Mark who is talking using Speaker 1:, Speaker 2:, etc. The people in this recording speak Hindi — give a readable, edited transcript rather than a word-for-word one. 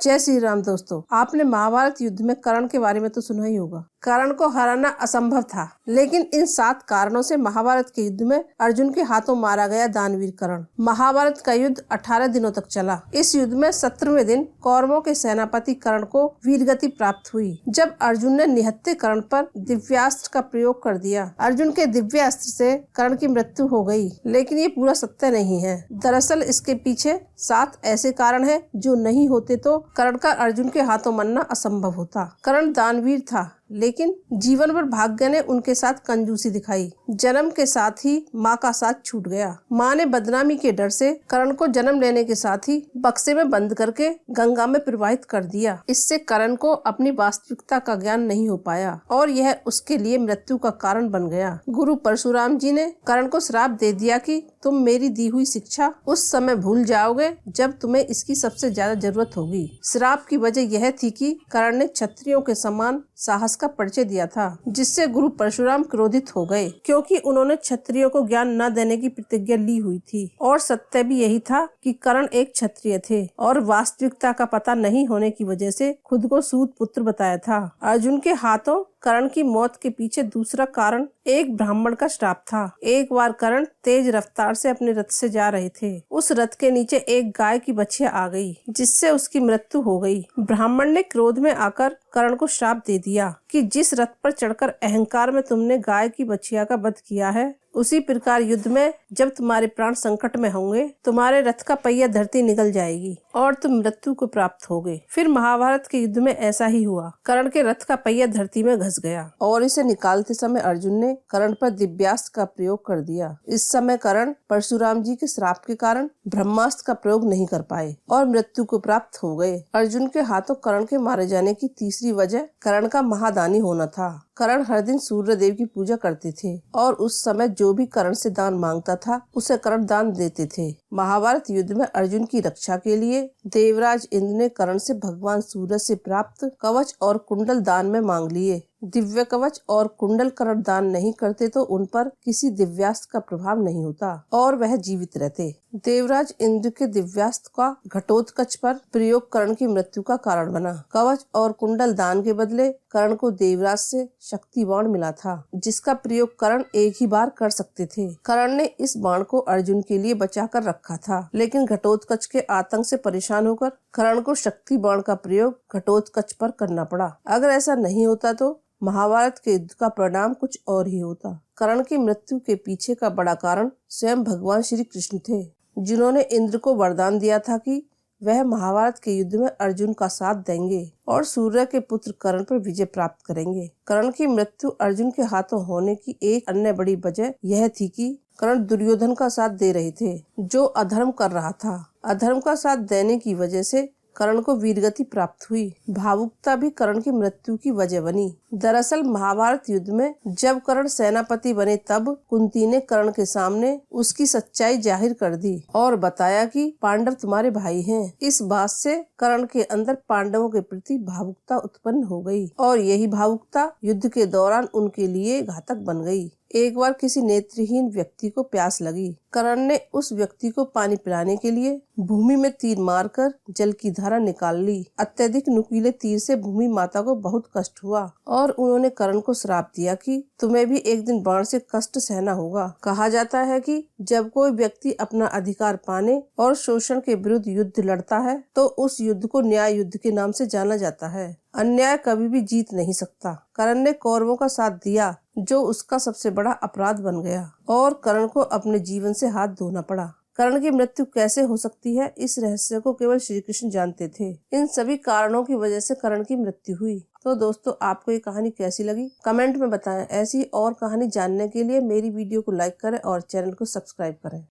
Speaker 1: जय श्री राम। दोस्तों, आपने महाभारत युद्ध में कर्ण के बारे में तो सुना ही होगा। कर्ण को हराना असंभव था, लेकिन इन 7 कारणों से महाभारत के युद्ध में अर्जुन के हाथों मारा गया दानवीर कर्ण। महाभारत का युद्ध 18 दिनों तक चला। इस युद्ध में 17वें दिन कौरवों के सेनापति कर्ण को वीरगति प्राप्त हुई, जब अर्जुन ने निहत्थे कर्ण पर दिव्यास्त्र का प्रयोग कर दिया। अर्जुन के दिव्यास्त्र से कर्ण की मृत्यु हो गई, लेकिन ये पूरा सत्य नहीं है। दरअसल इसके पीछे 7 ऐसे कारण हैं जो नहीं होते तो कर्ण का अर्जुन के हाथों मरना असंभव होता। कर्ण दानवीर था, लेकिन जीवन भर भाग्य ने उनके साथ कंजूसी दिखाई। जन्म के साथ ही माँ का साथ छूट गया। माँ ने बदनामी के डर से कर्ण को जन्म लेने के साथ ही बक्से में बंद करके गंगा में प्रवाहित कर दिया। इससे कर्ण को अपनी वास्तविकता का ज्ञान नहीं हो पाया और यह उसके लिए मृत्यु का कारण बन गया। गुरु परशुराम जी ने कर्ण को श्राप दे दिया कि तुम मेरी दी हुई शिक्षा उस समय भूल जाओगे जब तुम्हें इसकी सबसे ज्यादा जरूरत होगी। श्राप की वजह यह थी कि कर्ण ने क्षत्रियों के समान साहस का परिचय दिया था, जिससे गुरु परशुराम क्रोधित हो गए, क्योंकि उन्होंने क्षत्रियों को ज्ञान न देने की प्रतिज्ञा ली हुई थी। और सत्य भी यही था कि कर्ण एक क्षत्रिय थे और वास्तविकता का पता नहीं होने की वजह से खुद को सूत पुत्र बताया था। अर्जुन के हाथों कर्ण की मौत के पीछे दूसरा कारण एक ब्राह्मण का श्राप था। एक बार कर्ण तेज रफ्तार से अपने रथ से जा रहे थे। उस रथ के नीचे एक गाय की बछिया आ गई, जिससे उसकी मृत्यु हो गई। ब्राह्मण ने क्रोध में आकर कर्ण को श्राप दे दिया कि जिस रथ पर चढ़कर अहंकार में तुमने गाय की बछिया का वध किया है, उसी प्रकार युद्ध में जब तुम्हारे प्राण संकट में होंगे, तुम्हारे रथ का पहिया धरती निकल जाएगी और तुम मृत्यु को प्राप्त होगे। फिर महाभारत के युद्ध में ऐसा ही हुआ। कर्ण के रथ का पहिया धरती में घस गया और इसे निकालते समय अर्जुन ने कर्ण पर दिव्यास्त्र का प्रयोग कर दिया। इस समय कर्ण परशुराम जी के श्राप के कारण ब्रह्मास्त्र का प्रयोग नहीं कर पाए और मृत्यु को प्राप्त हो गए। अर्जुन के हाथों कर्ण के मारे जाने की तीसरी वजह कर्ण का महादानी होना था। कर्ण हर दिन सूर्य देव की पूजा करते थे और उस समय जो भी कर्ण से दान मांगता था उसे कर्ण दान देते थे। महाभारत युद्ध में अर्जुन की रक्षा के लिए देवराज इंद्र ने कर्ण से भगवान सूर्य से प्राप्त कवच और कुंडल दान में मांग लिए। दिव्य कवच और कुंडल कर्ण दान नहीं करते तो उन पर किसी दिव्यास्त्र का प्रभाव नहीं होता और वह जीवित रहते। देवराज इंद्र के दिव्यास्त्र का घटोत्कच पर प्रयोग कर्ण की मृत्यु का कारण बना। कवच और कुंडल दान के बदले कर्ण को देवराज से शक्ति बाण मिला था, जिसका प्रयोग कर्ण एक ही बार कर सकते थे। कर्ण ने इस बाण को अर्जुन के लिए बचा कर रखा था, लेकिन घटोत्कच के आतंक से परेशान होकर कर्ण को शक्ति बाण का प्रयोग घटोत्कच पर करना पड़ा। अगर ऐसा नहीं होता तो महाभारत के युद्ध का परिणाम कुछ और ही होता। कर्ण की मृत्यु के पीछे का बड़ा कारण स्वयं भगवान श्री कृष्ण थे, जिन्होंने इंद्र को वरदान दिया था कि वह महाभारत के युद्ध में अर्जुन का साथ देंगे और सूर्य के पुत्र कर्ण पर विजय प्राप्त करेंगे। कर्ण की मृत्यु अर्जुन के हाथों होने की एक अन्य बड़ी वजह यह थी कि कर्ण दुर्योधन का साथ दे रहे थे, जो अधर्म कर रहा था। अधर्म का साथ देने की वजह से कर्ण को वीरगति प्राप्त हुई। भावुकता भी कर्ण की मृत्यु की वजह बनी। दरअसल महाभारत युद्ध में जब कर्ण सेनापति बने तब कुंती ने कर्ण के सामने उसकी सच्चाई जाहिर कर दी और बताया कि पांडव तुम्हारे भाई हैं। इस बात से कर्ण के अंदर पांडवों के प्रति भावुकता उत्पन्न हो गई और यही भावुकता युद्ध के दौरान उनके लिए घातक बन गई। एक बार किसी नेत्रहीन व्यक्ति को प्यास लगी। कर्ण ने उस व्यक्ति को पानी पिलाने के लिए भूमि में तीर मारकर जल की धारा निकाल ली। अत्यधिक नुकीले तीर से भूमि माता को बहुत कष्ट हुआ और उन्होंने कर्ण को श्राप दिया कि तुम्हें भी एक दिन बाण से कष्ट सहना होगा। कहा जाता है कि जब कोई व्यक्ति अपना अधिकार पाने और शोषण के विरुद्ध युद्ध लड़ता है तो उस युद्ध को न्याय युद्ध के नाम से जाना जाता है। अन्याय कभी भी जीत नहीं सकता। कर्ण ने कौरवों का साथ दिया, जो उसका सबसे बड़ा अपराध बन गया और कर्ण को अपने जीवन से हाथ धोना पड़ा। कर्ण की मृत्यु कैसे हो सकती है, इस रहस्य को केवल श्री कृष्ण जानते थे। इन सभी कारणों की वजह से कर्ण की मृत्यु हुई। तो दोस्तों, आपको ये कहानी कैसी लगी कमेंट में बताएं। ऐसी और कहानी जानने के लिए मेरी वीडियो को लाइक करें और चैनल को सब्सक्राइब करें।